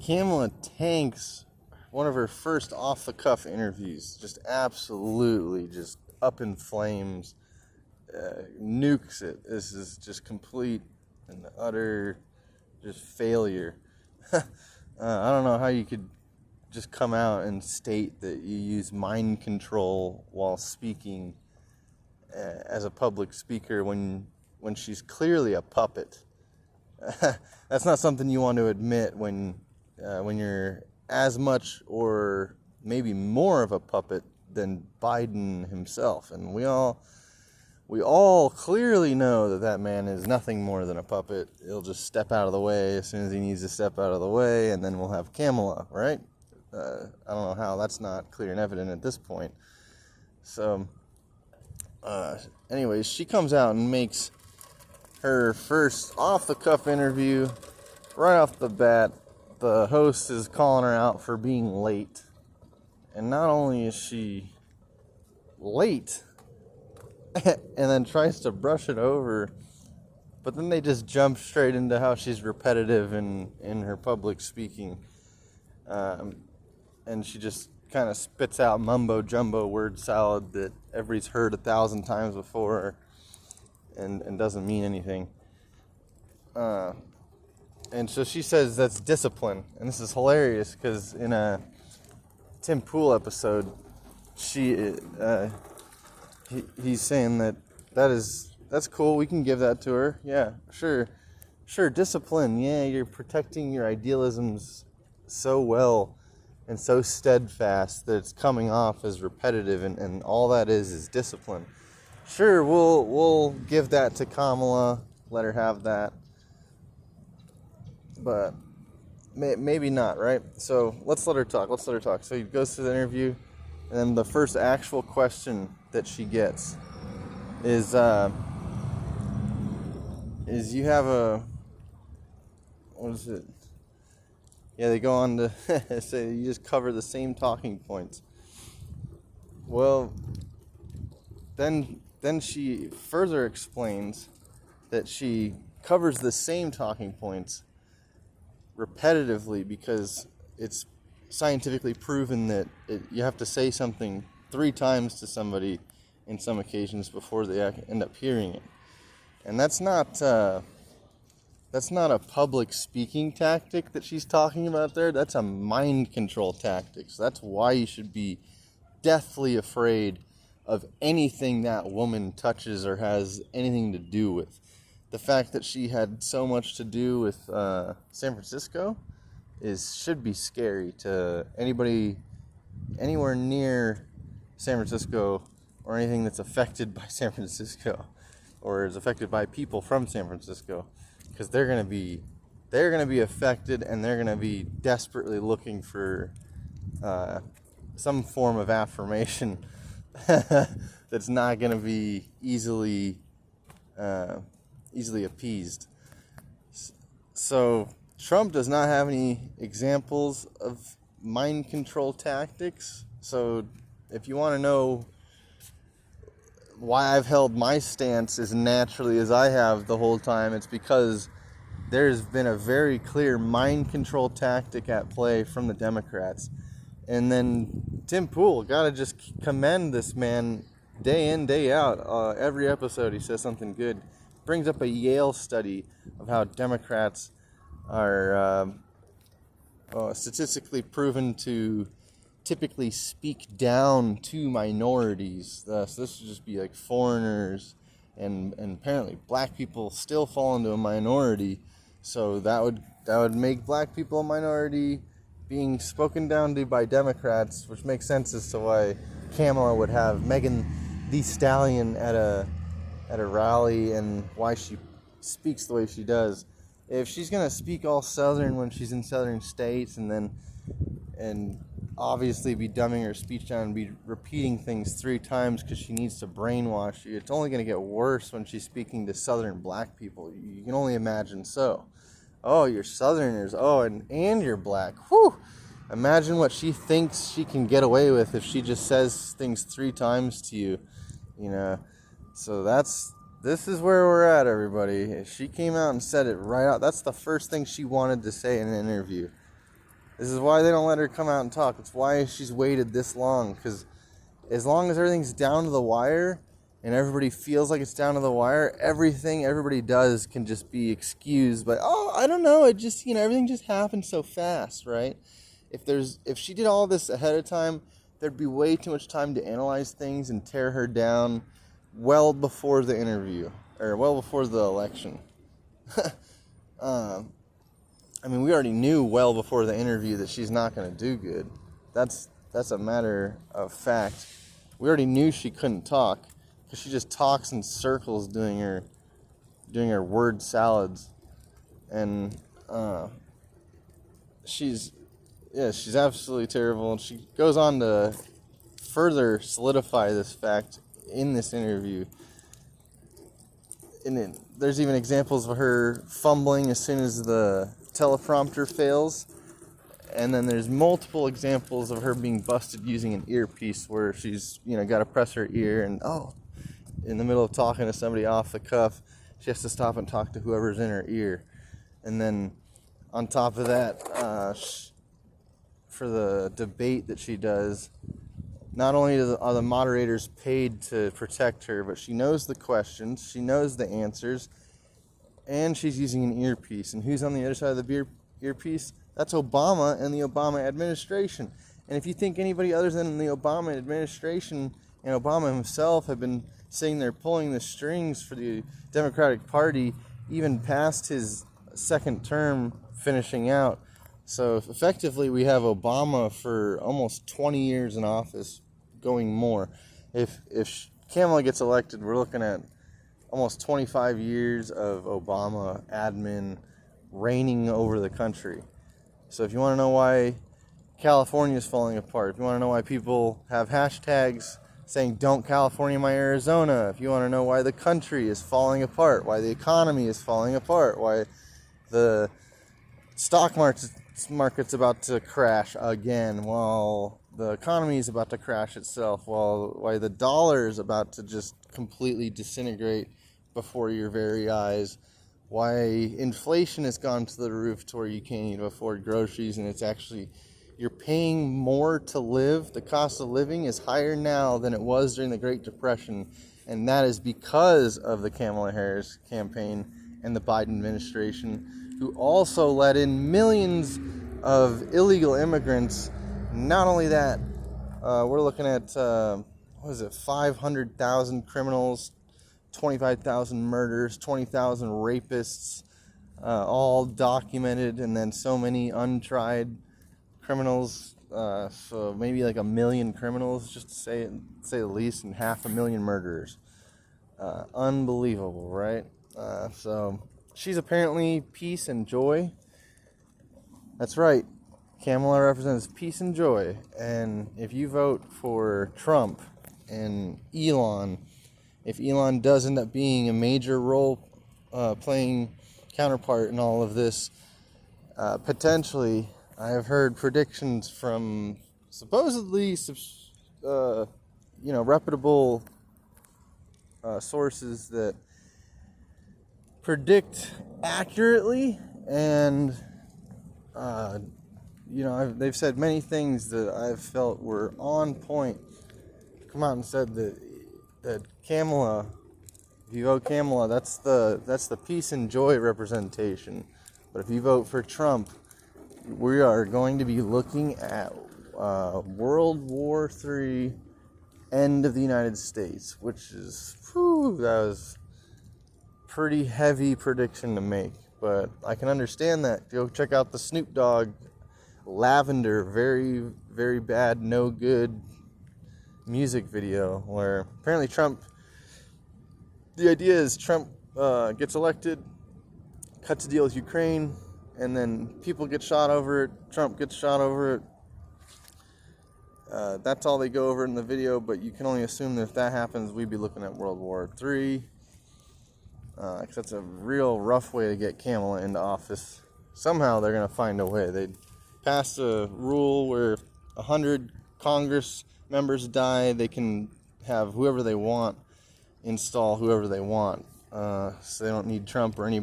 Kamala tanks one of her first off-the-cuff interviews. Just absolutely just up in flames. Nukes it. This is just complete and utter just failure. I don't know how you could just come out and state that you use mind control while speaking as a public speaker when she's clearly a puppet. That's not something you want to admit when you're as much or maybe more of a puppet than Biden himself. And we all clearly know that man is nothing more than a puppet. He'll just step out of the way as soon as he needs to step out of the way, and then we'll have Kamala, right? I don't know how that's not clear and evident at this point. So, anyways, she comes out and makes her first off-the-cuff interview. Right off the bat, the host is calling her out for being late. And not only is she late, and then tries to brush it over, but then they just jump straight into how she's repetitive in her public speaking. And she just kind of spits out mumbo-jumbo word salad that everybody's heard 1,000 times before and doesn't mean anything. And so she says that's discipline. And this is hilarious because in a Tim Pool episode, he's saying that's cool. We can give that to her. Yeah, sure. Discipline. Yeah, you're protecting your idealisms so well and so steadfast that it's coming off as repetitive, and all that is discipline. Sure, we'll give that to Kamala. Let her have that. But maybe not, right? So let's let her talk. So he goes through the interview, and then the first actual question that she gets is you have a, what is it? Yeah, they go on to say you just cover the same talking points. Well, then she further explains that she covers the same talking points repetitively because it's scientifically proven that you have to say something 3 times to somebody in some occasions before they end up hearing it. And that's not a public speaking tactic that she's talking about there. That's a mind control tactic. So that's why you should be deathly afraid of anything that woman touches or has anything to do with. The fact that she had so much to do with San Francisco should be scary to anybody anywhere near San Francisco or anything that's affected by San Francisco or is affected by people from San Francisco, because they're going to be affected, and they're going to be desperately looking for some form of affirmation that's not going to be easily appeased. So Trump does not have any examples of mind control tactics. So if you want to know why I've held my stance as naturally as I have the whole time, it's because there's been a very clear mind control tactic at play from the Democrats. And then Tim Pool, gotta just commend this man day in, day out. Every episode he says something good. Brings up a Yale study of how Democrats are statistically proven to typically speak down to minorities. So this would just be like foreigners, and apparently black people still fall into a minority. So that would make black people a minority being spoken down to by Democrats, which makes sense as to why Kamala would have Megan Thee Stallion at a rally and why she speaks the way she does. If she's gonna speak all Southern when she's in Southern states and obviously be dumbing her speech down and be repeating things 3 times because she needs to brainwash you, it's only gonna get worse when she's speaking to Southern black people. You can only imagine. So, oh, you're Southerners. Oh, and you're black. Whew! Imagine what she thinks she can get away with if she just says things 3 times to you. You know. So this is where we're at, everybody. She came out and said it right out. That's the first thing she wanted to say in an interview. This is why they don't let her come out and talk. It's why she's waited this long, because as long as everything's down to the wire and everybody feels like it's down to the wire, everything everybody does can just be excused by, oh, I don't know, it just, everything just happened so fast, right? If she did all this ahead of time, there'd be way too much time to analyze things and tear her down well before the interview, or well before the election. We already knew well before the interview that she's not going to do good. That's a matter of fact. We already knew she couldn't talk, because she just talks in circles doing her word salads. And she's absolutely terrible. And she goes on to further solidify this fact in this interview. And there's even examples of her fumbling as soon as the teleprompter fails. And then there's multiple examples of her being busted using an earpiece, where she's, got to press her ear, and in the middle of talking to somebody off the cuff, she has to stop and talk to whoever's in her ear. And then on top of that, for the debate that she does, not only are the moderators paid to protect her, but she knows the questions, she knows the answers, and she's using an earpiece. And who's on the other side of the earpiece? That's Obama and the Obama administration. And if you think anybody other than the Obama administration and Obama himself have been sitting there pulling the strings for the Democratic Party, even past his second term finishing out. So effectively we have Obama for almost 20 years in office, going more. If Kamala gets elected, we're looking at almost 25 years of Obama admin reigning over the country. So if you want to know why California is falling apart, if you want to know why people have hashtags saying "Don't California my Arizona," if you want to know why the country is falling apart, why the economy is falling apart, why the stock market's about to crash again, while the economy is about to crash itself, why the dollar is about to just completely disintegrate before your very eyes, why inflation has gone to the roof to where you can't even afford groceries, and it's actually, you're paying more to live. The cost of living is higher now than it was during the Great Depression, and that is because of the Kamala Harris campaign and the Biden administration, who also let in millions of illegal immigrants. Not only that, we're looking at 500,000 criminals, 25,000 murders, 20,000 rapists, all documented, and then so many untried criminals, so maybe like 1 million criminals, just to say the least, and 500,000 murderers. Unbelievable, right? So she's apparently peace and joy. That's right. Kamala represents peace and joy. And if you vote for Trump and Elon, if Elon does end up being a major role playing counterpart in all of this, potentially, I have heard predictions from supposedly reputable sources that predict accurately, and they've said many things that I've felt were on point. Come out and said that Kamala, if you vote Kamala, that's the peace and joy representation. But if you vote for Trump, we are going to be looking at World War III, end of the United States, which is, that was pretty heavy prediction to make. But I can understand that. Go check out the Snoop Dogg Lavender, very, very bad, no good music video, where apparently the idea is Trump gets elected, cuts a deal with Ukraine, and then people get shot over it, Trump gets shot over it. That's all they go over in the video, but you can only assume that if that happens, we'd be looking at World War III. Because that's a real rough way to get Kamala into office. Somehow they're going to find a way. They passed a rule where 100 Congress members die, they can have whoever they want install whoever they want. So they don't need Trump or anybody